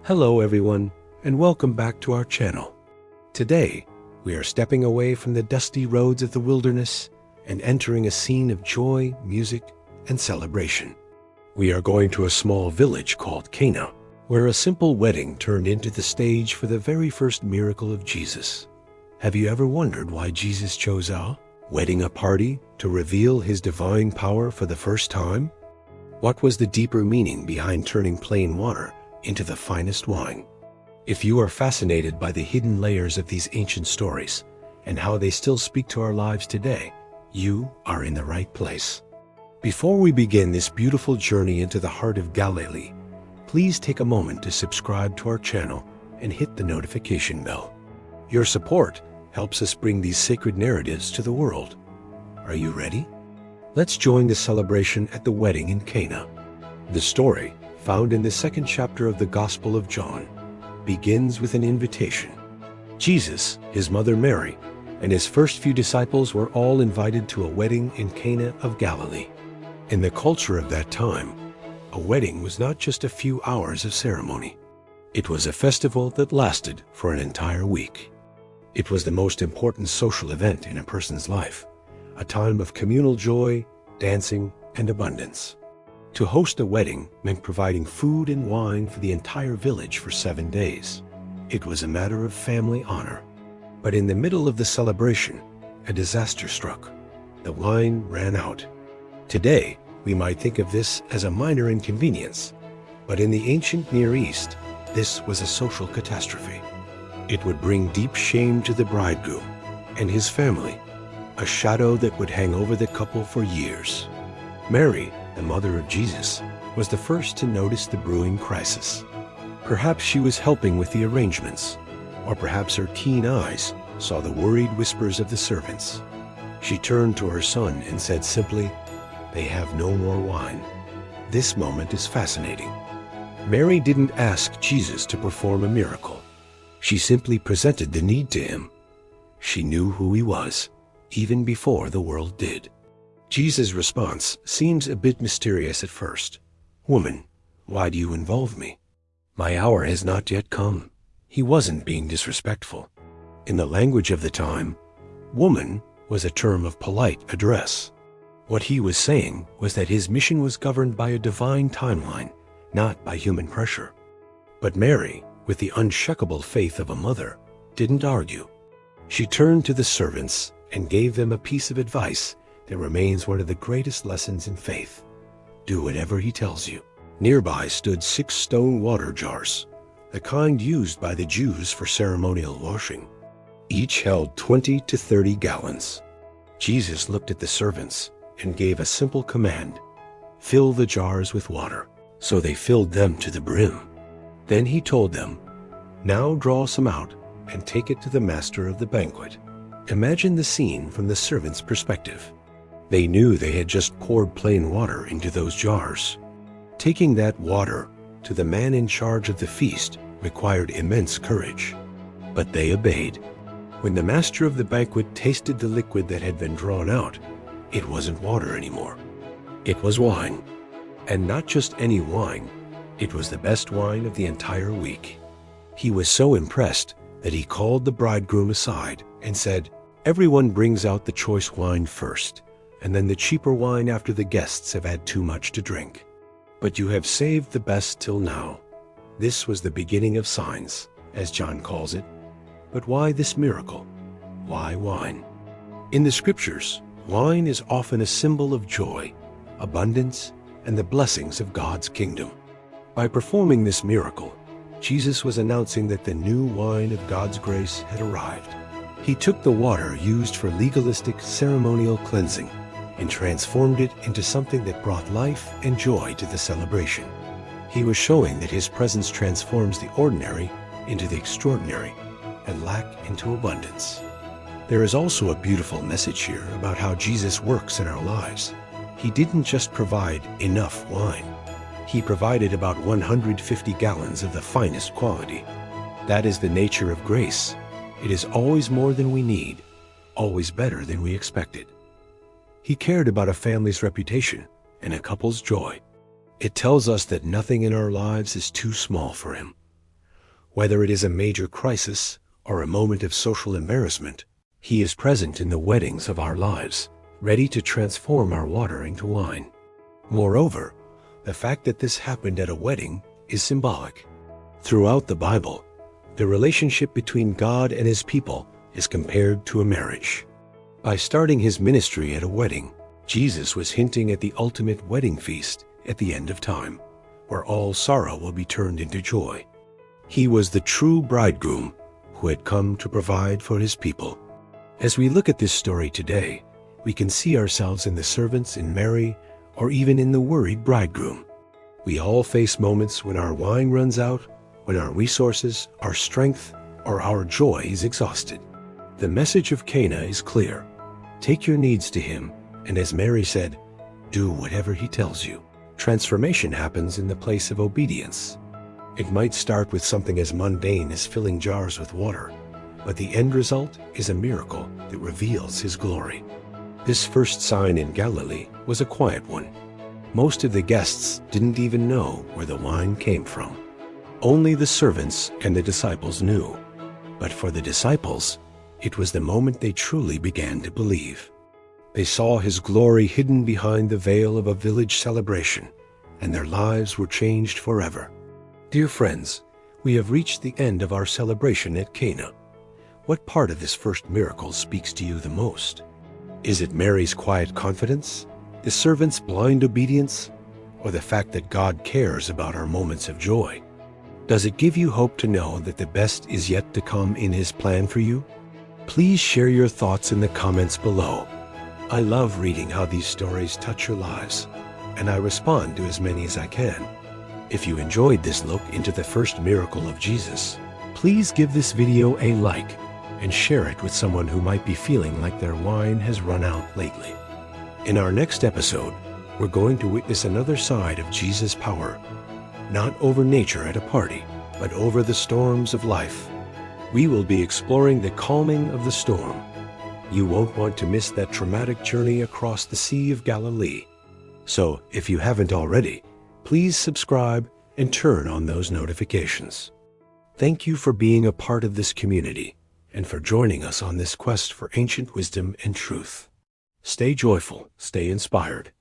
Hello everyone, and welcome back to our channel. Today, we are stepping away from the dusty roads of the wilderness and entering a scene of joy, music, and celebration. We are going to a small village called Cana, where a simple wedding turned into the stage for the very first miracle of Jesus. Have you ever wondered why Jesus chose a wedding party to reveal his divine power for the first time? What was the deeper meaning behind turning plain water into the finest wine? If you are fascinated by the hidden layers of these ancient stories and how they still speak to our lives today, you are in the right place. Before we begin this beautiful journey into the heart of Galilee, please take a moment to subscribe to our channel and hit the notification bell. Your support helps us bring these sacred narratives to the world. Are you ready? Let's join the celebration at the wedding in Cana. The story, found in the second chapter of the Gospel of John, begins with an invitation. Jesus, his mother Mary, and his first few disciples were all invited to a wedding in Cana of Galilee. In the culture of that time, a wedding was not just a few hours of ceremony. It was a festival that lasted for an entire week. It was the most important social event in a person's life, a time of communal joy, dancing, and abundance. To host a wedding meant providing food and wine for the entire village for 7 days. It was a matter of family honor. But in the middle of the celebration, a disaster struck. The wine ran out. Today, we might think of this as a minor inconvenience, but in the ancient Near East, this was a social catastrophe. It would bring deep shame to the bridegroom and his family, a shadow that would hang over the couple for years. Mary, the mother of Jesus, was the first to notice the brewing crisis. Perhaps she was helping with the arrangements, or perhaps her keen eyes saw the worried whispers of the servants. She turned to her son and said simply, "They have no more wine." This moment is fascinating. Mary didn't ask Jesus to perform a miracle. She simply presented the need to him. She knew who he was, even before the world did. Jesus' response seems a bit mysterious at first. "Woman, why do you involve me? My hour has not yet come." He wasn't being disrespectful. In the language of the time, woman was a term of polite address. What he was saying was that his mission was governed by a divine timeline, not by human pressure. But Mary, with the unshakable faith of a mother, didn't argue. She turned to the servants and gave them a piece of advice that remains one of the greatest lessons in faith. Do whatever he tells you. Nearby stood 6 stone water jars, the kind used by the Jews for ceremonial washing. Each held 20 to 30 gallons. Jesus looked at the servants and gave a simple command: fill the jars with water. So they filled them to the brim. Then he told them, now draw some out and take it to the master of the banquet. Imagine the scene from the servants' perspective. They knew they had just poured plain water into those jars. Taking that water to the man in charge of the feast required immense courage. But they obeyed. When the master of the banquet tasted the liquid that had been drawn out, it wasn't water anymore. It was wine. And not just any wine, it was the best wine of the entire week. He was so impressed that he called the bridegroom aside and said, "Everyone brings out the choice wine first, and then the cheaper wine after the guests have had too much to drink. But you have saved the best till now." This was the beginning of signs, as John calls it. But why this miracle? Why wine? In the scriptures, wine is often a symbol of joy, abundance, and the blessings of God's kingdom. By performing this miracle, Jesus was announcing that the new wine of God's grace had arrived. He took the water used for legalistic ceremonial cleansing and transformed it into something that brought life and joy to the celebration. He was showing that his presence transforms the ordinary into the extraordinary and lack into abundance. There is also a beautiful message here about how Jesus works in our lives. He didn't just provide enough wine. He provided about 150 gallons of the finest quality. That is the nature of grace. It is always more than we need, always better than we expected. He cared about a family's reputation and a couple's joy. It tells us that nothing in our lives is too small for him. Whether it is a major crisis or a moment of social embarrassment, He is present in the weddings of our lives, ready to transform our water into wine. Moreover, the fact that this happened at a wedding is symbolic. Throughout the Bible, the relationship between God and His people is compared to a marriage. By starting His ministry at a wedding, Jesus was hinting at the ultimate wedding feast at the end of time, where all sorrow will be turned into joy. He was the true bridegroom who had come to provide for His people. As we look at this story today, we can see ourselves in the servants in Mary or even in the worried bridegroom. We all face moments when our wine runs out, when our resources, our strength, or our joy is exhausted. The message of Cana is clear. Take your needs to Him, and as Mary said, do whatever He tells you. Transformation happens in the place of obedience. It might start with something as mundane as filling jars with water, but the end result is a miracle that reveals His glory. This first sign in Galilee was a quiet one. Most of the guests didn't even know where the wine came from. Only the servants and the disciples knew. But for the disciples, it was the moment they truly began to believe. They saw His glory hidden behind the veil of a village celebration, and their lives were changed forever. Dear friends, we have reached the end of our celebration at Cana. What part of this first miracle speaks to you the most? Is it Mary's quiet confidence, the servants' blind obedience, or the fact that God cares about our moments of joy? Does it give you hope to know that the best is yet to come in His plan for you? Please share your thoughts in the comments below. I love reading how these stories touch your lives, and I respond to as many as I can. If you enjoyed this look into the first miracle of Jesus, please give this video a like and share it with someone who might be feeling like their wine has run out lately. In our next episode, we're going to witness another side of Jesus' power, not over nature at a party, but over the storms of life. We will be exploring the calming of the storm. You won't want to miss that dramatic journey across the Sea of Galilee. So, if you haven't already, please subscribe and turn on those notifications. Thank you for being a part of this community and for joining us on this quest for ancient wisdom and truth. Stay joyful, stay inspired,